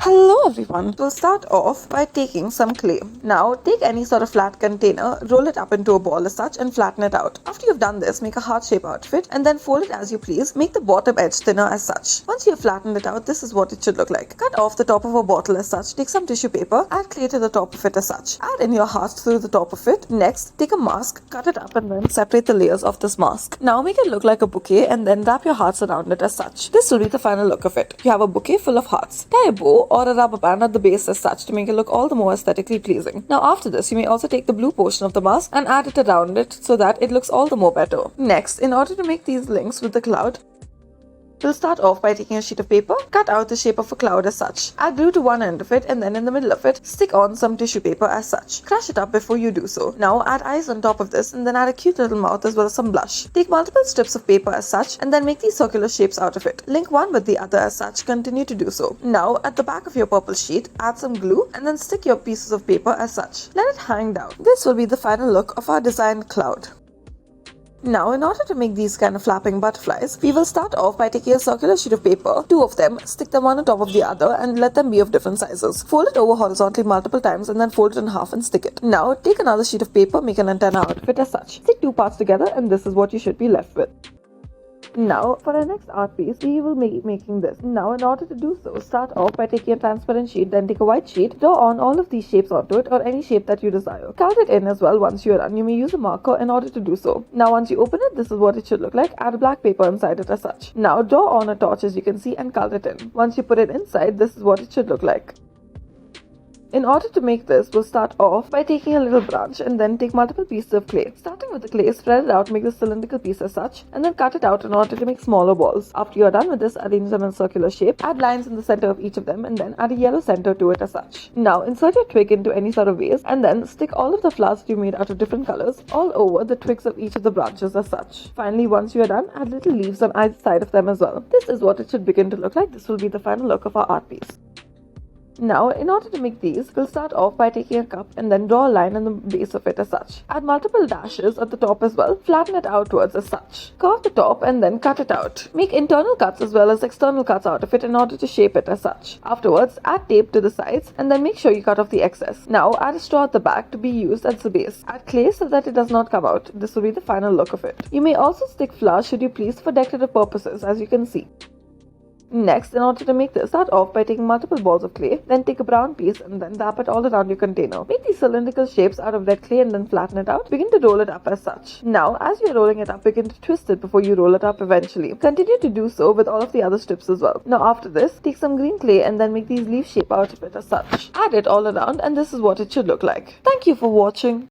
Hello everyone. We'll start off by taking some clay. Now take any sort of flat container, roll it up into a ball as such and flatten it out. After you've done this, make a heart shape out of it and then fold it as you please. Make the bottom edge thinner as such. Once you've flattened it out, this is what it should look like. Cut off the top of a bottle as such, take some tissue paper, add clay to the top of it as such. Add in your heart through the top of it. Next, take a mask, cut it up and then separate the layers of this mask. Now make it look like a bouquet and then wrap your hearts around it as such. This will be the final look of it. You have a bouquet full of hearts. Tie a bow or a rubber band at the base as such to make it look all the more aesthetically pleasing. Now after this, you may also take the blue portion of the mask and add it around it so that it looks all the more better. Next, in order to make these links with the cloud, we'll start off by taking a sheet of paper, cut out the shape of a cloud as such. Add glue to one end of it and then in the middle of it, stick on some tissue paper as such. Crush it up before you do so. Now add eyes on top of this and then add a cute little mouth as well as some blush. Take multiple strips of paper as such and then make these circular shapes out of it. Link one with the other as such, continue to do so. Now at the back of your purple sheet, add some glue and then stick your pieces of paper as such. Let it hang down. This will be the final look of our designed cloud. Now, in order to make these kind of flapping butterflies, we will start off by taking a circular sheet of paper, two of them, stick them one on top of the other and let them be of different sizes. Fold it over horizontally multiple times and then fold it in half and stick it. Now, take another sheet of paper, make an antenna out of it as such. Stick two parts together and this is what you should be left with. Now, for our next art piece, we will be making this. Now, in order to do so, start off by taking a transparent sheet, then take a white sheet, draw on all of these shapes onto it or any shape that you desire. Colour it in as well once you are done. You may use a marker in order to do so. Now, once you open it, this is what it should look like. Add black paper inside it as such. Now, draw on a torch as you can see and colour it in. Once you put it inside, this is what it should look like. In order to make this, we'll start off by taking a little branch and then take multiple pieces of clay. Starting with the clay, spread it out, make the cylindrical piece as such, and then cut it out in order to make smaller balls. After you're done with this, arrange them in a circular shape, add lines in the center of each of them, and then add a yellow center to it as such. Now, insert your twig into any sort of vase, and then stick all of the flowers that you made out of different colors all over the twigs of each of the branches as such. Finally, once you are done, add little leaves on either side of them as well. This is what it should begin to look like. This will be the final look of our art piece. Now, in order to make these, we'll start off by taking a cup and then draw a line on the base of it as such. Add multiple dashes at the top as well, flatten it outwards as such. Curve the top and then cut it out. Make internal cuts as well as external cuts out of it in order to shape it as such. Afterwards, add tape to the sides and then make sure you cut off the excess. Now, add a straw at the back to be used as the base. Add clay so that it does not come out. This will be the final look of it. You may also stick flowers should you please for decorative purposes, as you can see. Next, in order to make this, start off by taking multiple balls of clay, then take a brown piece and then wrap it all around your container. Make these cylindrical shapes out of red clay and then flatten it out. Begin to roll it up as such. Now, as you're rolling it up, begin to twist it before you roll it up eventually. Continue to do so with all of the other strips as well. Now, after this, take some green clay and then make these leaf shape out of it as such. Add it all around and this is what it should look like. Thank you for watching.